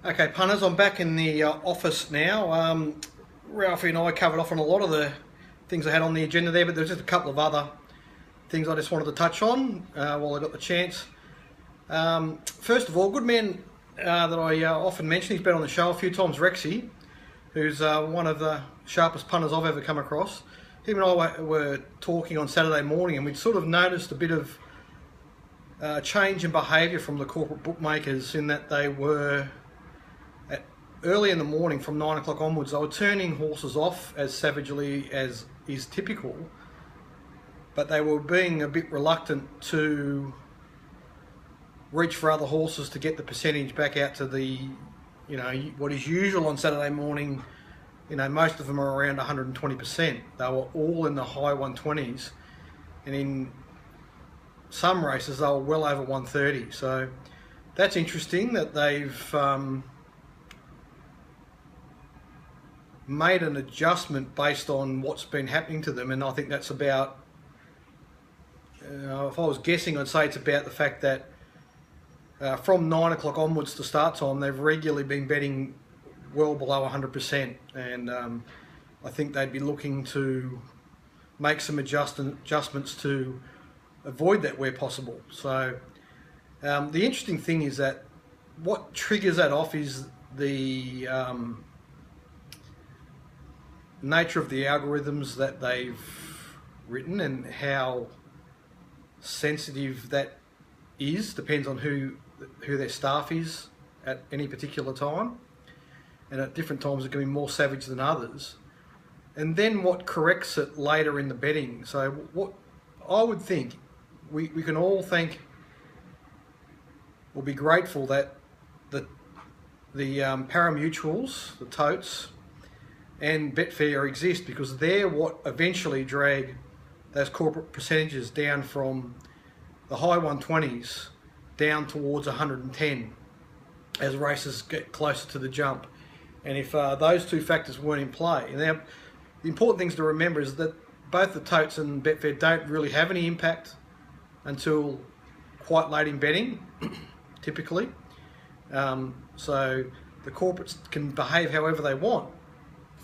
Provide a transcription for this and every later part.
Okay, punters, I'm back in the office now. Ralphie and I covered off on a lot of the things I had on the agenda there, but there's just a couple of other things I just wanted to touch on while I got the chance. First of all, good man that I often mention, he's been on the show a few times, Rexy, who's one of the sharpest punters I've ever come across. Him and I were talking on Saturday morning, and we'd sort of noticed a bit of change in behaviour from the corporate bookmakers in that they were, early in the morning from 9 o'clock onwards, they were turning horses off as savagely as is typical, but they were being a bit reluctant to reach for other horses to get the percentage back out to the, what is usual on Saturday morning. Most of them are around 120%. They were all in the high 120s, and in some races they were well over 130. So that's interesting that they've made an adjustment based on what's been happening to them, and I think that's about, if I was guessing, I'd say it's about the fact that from 9 o'clock onwards to start time, they've regularly been betting well below 100%, and I think they'd be looking to make some adjustments to avoid that where possible. So the interesting thing is that what triggers that off is the nature of the algorithms that they've written, and how sensitive that is depends on who their staff is at any particular time, and at different times it can be more savage than others, and then what corrects it later in the betting. So what I would think we can all thank or be grateful that the parimutuels, the totes, and Betfair exist, because they're what eventually drag those corporate percentages down from the high 120s down towards 110 as races get closer to the jump. And if those two factors weren't in play, now the important things to remember is that both the totes and Betfair don't really have any impact until quite late in betting, typically. So the corporates can behave however they want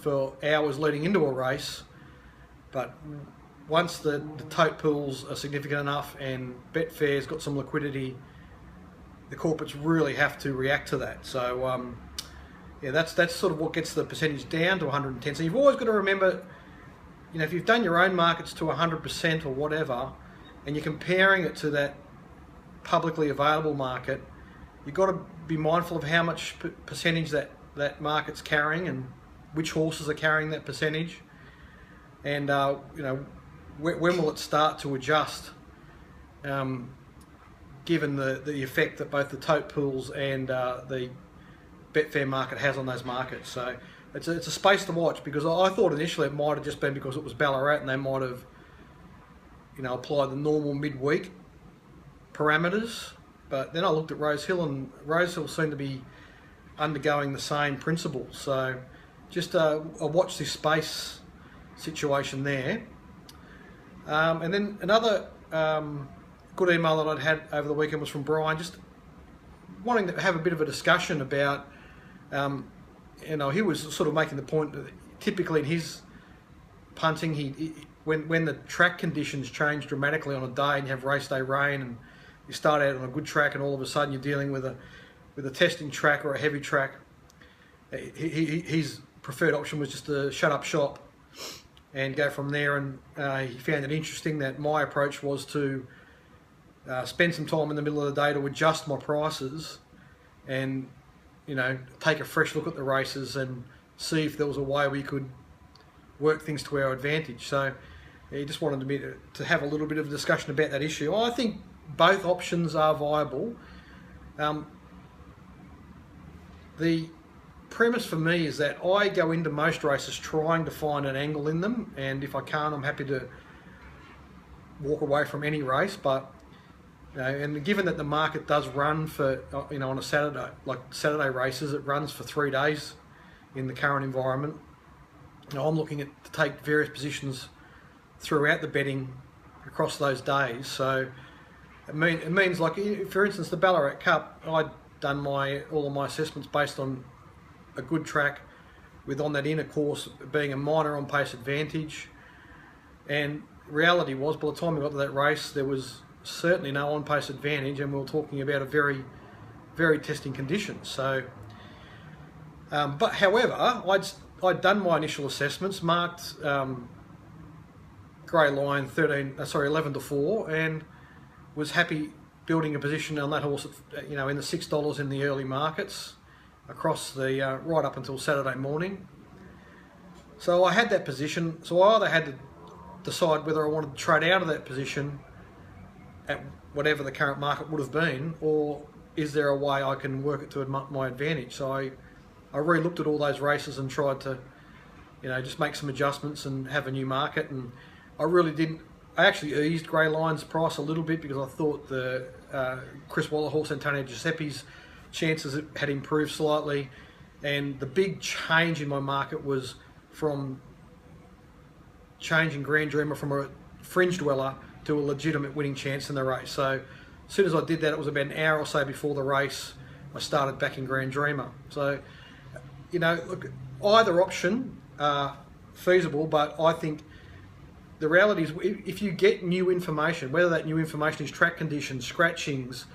for hours leading into a race, but once the tote pools are significant enough and Betfair's got some liquidity, the corporates really have to react to that. So yeah, that's sort of what gets the percentage down to 110. So you've always got to remember, if you've done your own markets to 100% or whatever, and you're comparing it to that publicly available market, you've got to be mindful of how much percentage that market's carrying, and which horses are carrying that percentage, and when will it start to adjust, given the effect that both the tote pools and the Betfair market has on those markets. So it's a space to watch, because I thought initially it might have just been because it was Ballarat and they might have applied the normal midweek parameters, but then I looked at Rosehill, and Rosehill seemed to be undergoing the same principles. So just a watch this space situation there. And then another good email that I'd had over the weekend was from Brian, just wanting to have a bit of a discussion about, he was sort of making the point that typically in his punting, when the track conditions change dramatically on a day, and you have race day rain, and you start out on a good track, and all of a sudden you're dealing with a testing track or a heavy track, his preferred option was just to shut up shop and go from there. And he found it interesting that my approach was to spend some time in the middle of the day to adjust my prices and take a fresh look at the races and see if there was a way we could work things to our advantage. So he just wanted me to have a little bit of a discussion about that issue. I think both options are viable. The premise for me is that I go into most races trying to find an angle in them, and if I can't, I'm happy to walk away from any race. But and given that the market does run for on a Saturday, like Saturday races, it runs for 3 days in the current environment. I'm looking to take various positions throughout the betting across those days. So it means, like, for instance, the Ballarat Cup, I done all of my assessments based on a good track, with on that inner course being a minor on pace advantage. And reality was, by the time we got to that race, there was certainly no on pace advantage, and we were talking about a very, very testing conditions. So, but however, I'd done my initial assessments, marked grey line 11 to 4, and was happy building a position on that horse at, in the $6 in the early markets across the right up until Saturday morning. So I had that position. So I either had to decide whether I wanted to trade out of that position at whatever the current market would have been, or is there a way I can work it to my advantage. So I re-looked at all those races and tried to, just make some adjustments and have a new market. And I really didn't. I actually eased Grey Line's price a little bit because I thought the Chris Waller horse Antonio Giuseppe's chances had improved slightly, and the big change in my market was from changing Grand Dreamer from a fringe dweller to a legitimate winning chance in the race. So as soon as I did that, it was about an hour or so before the race, I started backing Grand Dreamer. So, look, either option feasible, but I think the reality is, if you get new information, whether that new information is track conditions, scratchings,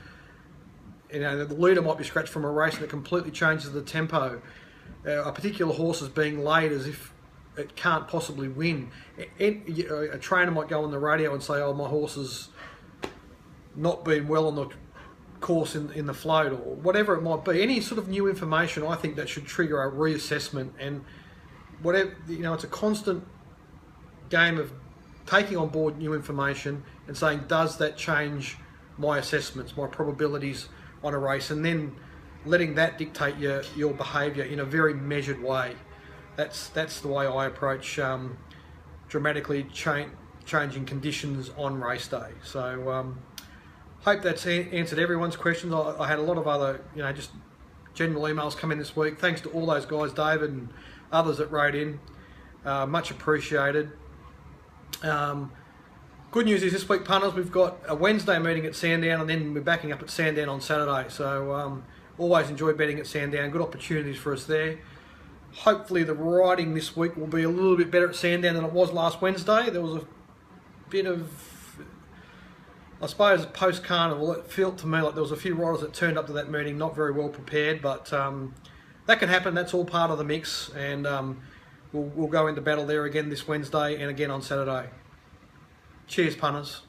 the leader might be scratched from a race and it completely changes the tempo. A particular horse is being laid as if it can't possibly win. A trainer might go on the radio and say, "Oh, my horse has not been well on the course in the float," or whatever it might be. Any sort of new information, I think that should trigger a reassessment. And whatever, it's a constant game of taking on board new information and saying, does that change my assessments, my probabilities on a race, and then letting that dictate your behaviour in a very measured way. That's the way I approach dramatically changing conditions on race day. So hope that's answered everyone's questions. I had a lot of other just general emails come in this week. Thanks to all those guys, David and others that wrote in. Much appreciated. Good news is this week, punters, we've got a Wednesday meeting at Sandown, and then we're backing up at Sandown on Saturday. So always enjoy betting at Sandown. Good opportunities for us there. Hopefully the riding this week will be a little bit better at Sandown than it was last Wednesday. There was a bit of, I suppose, post-carnival, it felt to me like there was a few riders that turned up to that meeting not very well prepared, but that can happen. That's all part of the mix, and we'll go into battle there again this Wednesday and again on Saturday. Cheers, punters.